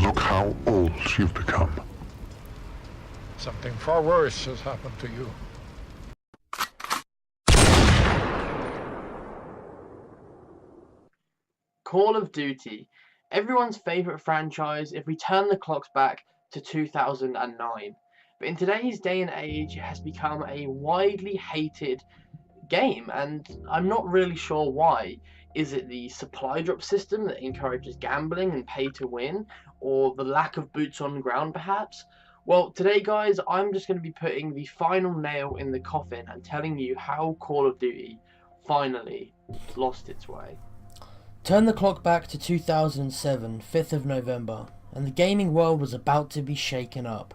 Look how old you've become. Something far worse has happened to you. Call of Duty, everyone's favourite franchise if we turn the clocks back to 2009. But in today's day and age, it has become a widely hated game, and I'm not really sure why. Is it the supply drop system that encourages gambling and pay to win, or the lack of boots on the ground perhaps? Well, today guys, I'm just going to be putting the final nail in the coffin and telling you how Call of Duty finally lost its way. Turn the clock back to 2007, 5th of November, and the gaming world was about to be shaken up,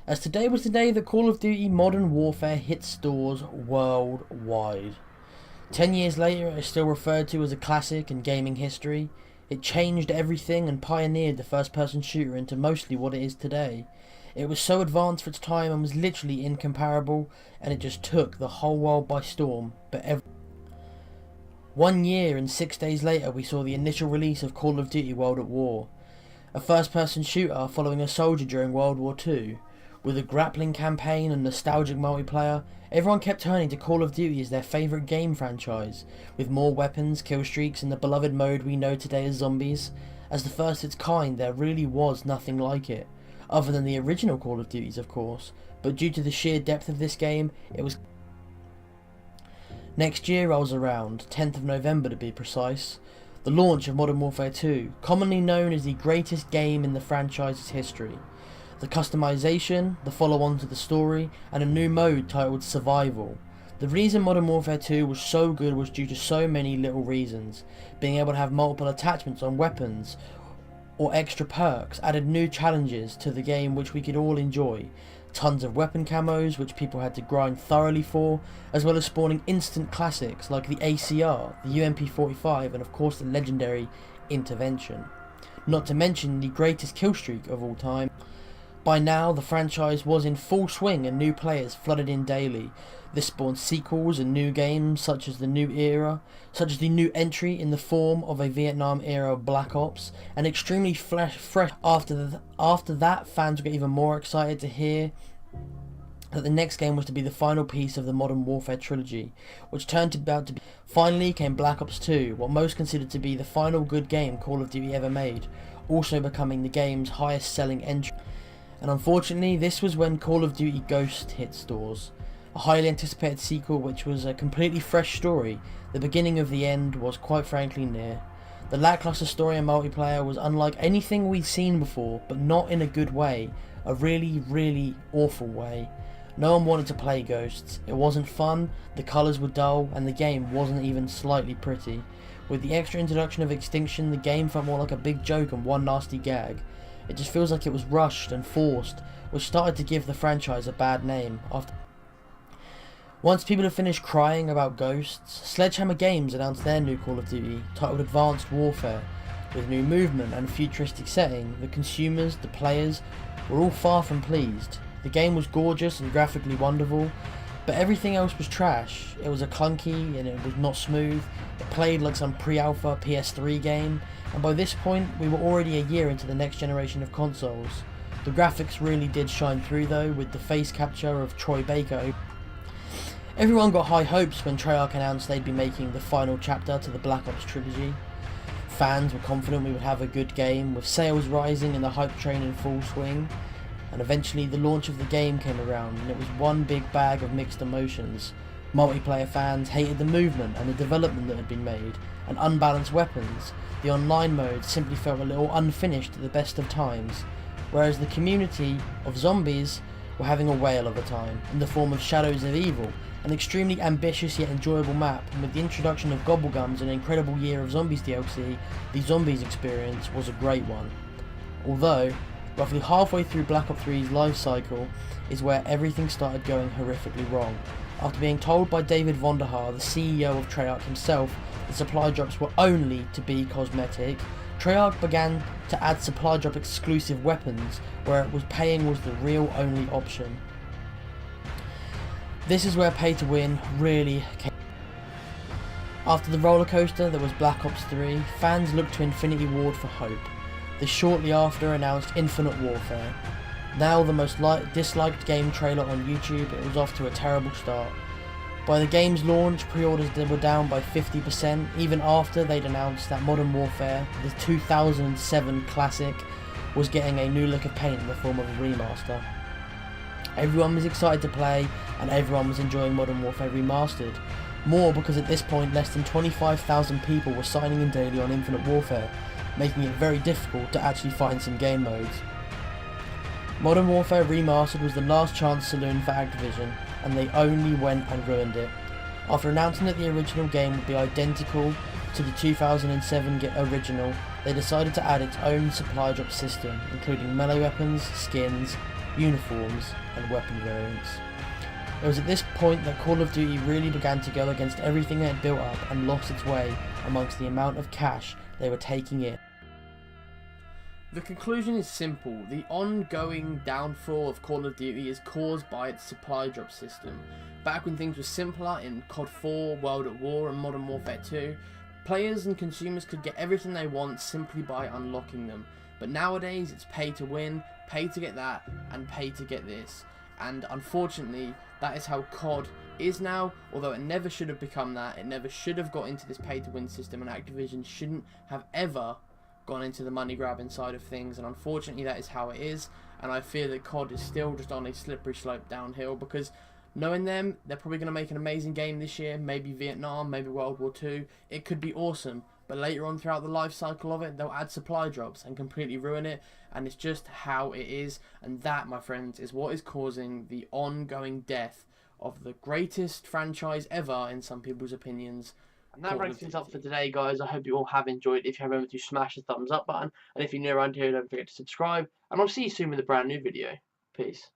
as today was the day that Call of Duty Modern Warfare hit stores worldwide. 10 years later, it is still referred to as a classic in gaming history. It changed everything and pioneered the first-person shooter into mostly what it is today. It was so advanced for its time and was literally incomparable, and it just took the whole world by storm. But 1 year and 6 days later, we saw the initial release of Call of Duty World at War, a first-person shooter following a soldier during World War II. With a grappling campaign and nostalgic multiplayer, everyone kept turning to Call of Duty as their favourite game franchise, with more weapons, kill streaks, and the beloved mode we know today as zombies. As the first of its kind, there really was nothing like it, other than the original Call of Duties of course, but due to the sheer depth of this game, it was... Next year rolls around, 10th of November to be precise, the launch of Modern Warfare 2, commonly known as the greatest game in the franchise's history. The customization, the follow-on to the story, and a new mode titled Survival. The reason Modern Warfare 2 was so good was due to so many little reasons. Being able to have multiple attachments on weapons, or extra perks, added new challenges to the game which we could all enjoy. Tons of weapon camos which people had to grind thoroughly for, as well as spawning instant classics like the ACR, the UMP-45, and of course the legendary Intervention. Not to mention the greatest killstreak of all time. By now, the franchise was in full swing and new players flooded in daily. This spawned sequels and new games such as the new new entry in the form of a Vietnam-era Black Ops, and extremely fresh. After that, fans got even more excited to hear that the next game was to be the final piece of the Modern Warfare trilogy, which turned out to be. Finally came Black Ops 2, what most considered to be the final good game Call of Duty ever made, also becoming the game's highest selling entry. And unfortunately, this was when Call of Duty Ghosts hit stores. A highly anticipated sequel which was a completely fresh story. The beginning of the end was quite frankly near. The lackluster story and multiplayer was unlike anything we'd seen before, but not in a good way. A really, really awful way. No one wanted to play Ghosts. It wasn't fun, the colours were dull, and the game wasn't even slightly pretty. With the extra introduction of Extinction, the game felt more like a big joke and one nasty gag. It just feels like it was rushed and forced, which started to give the franchise a bad name. Once people had finished crying about Ghosts, Sledgehammer Games announced their new Call of Duty, titled Advanced Warfare. With new movement and a futuristic setting, the consumers, the players, were all far from pleased. The game was gorgeous and graphically wonderful, but everything else was trash. It was a clunky and it was not smooth. It played like some pre-alpha PS3 game, and by this point we were already a year into the next generation of consoles. The graphics really did shine through though, with the face capture of Troy Baker. Everyone got high hopes when Treyarch announced they'd be making the final chapter to the Black Ops trilogy. Fans were confident we would have a good game, with sales rising and the hype train in full swing. And eventually the launch of the game came around, and it was one big bag of mixed emotions. Multiplayer fans hated the movement and the development that had been made, and unbalanced weapons. The online mode simply felt a little unfinished at the best of times, whereas the community of zombies were having a whale of a time, in the form of Shadows of Evil, an extremely ambitious yet enjoyable map, and with the introduction of Gobblegums and an incredible year of Zombies DLC, the Zombies experience was a great one. Although, roughly halfway through Black Ops 3's life cycle is where everything started going horrifically wrong. After being told by David Vonderhaar, the CEO of Treyarch himself, that supply drops were only to be cosmetic, Treyarch began to add supply drop exclusive weapons, where it was paying was the real only option. This is where pay to win really came. After the roller coaster that was Black Ops 3, fans looked to Infinity Ward for hope. They shortly after announced Infinite Warfare. Now the most disliked game trailer on YouTube, it was off to a terrible start. By the game's launch, pre-orders were down by 50%, even after they'd announced that Modern Warfare, the 2007 classic, was getting a new lick of paint in the form of a remaster. Everyone was excited to play, and everyone was enjoying Modern Warfare Remastered. More because at this point less than 25,000 people were signing in daily on Infinite Warfare, making it very difficult to actually find some game modes. Modern Warfare Remastered was the last chance saloon for Activision, and they only went and ruined it. After announcing that the original game would be identical to the 2007 original, they decided to add its own supply drop system, including melee weapons, skins, uniforms, and weapon variants. It was at this point that Call of Duty really began to go against everything it had built up and lost its way amongst the amount of cash they were taking in. The conclusion is simple. The ongoing downfall of Call of Duty is caused by its supply drop system. Back when things were simpler in COD 4, World at War and Modern Warfare 2, players and consumers could get everything they want simply by unlocking them. But nowadays it's pay to win, pay to get that, and pay to get this. And unfortunately, that is how COD is now, although it never should have become that. It never should have got into this pay to win system, and Activision shouldn't have ever gone into the money grabbing side of things, and unfortunately that is how it is. And I fear that COD is still just on a slippery slope downhill, because knowing them, they're probably going to make an amazing game this year, maybe Vietnam, maybe World War II. It could be awesome, but later on throughout the life cycle of it, they'll add supply drops and completely ruin it, and it's just how it is. And that, my friends, is what is causing the ongoing death of the greatest franchise ever in some people's opinions. And that wraps things up for today, guys. I hope you all have enjoyed. If you have, remember to smash the thumbs up button. And if you're new around here, don't forget to subscribe. And I'll see you soon with a brand new video. Peace.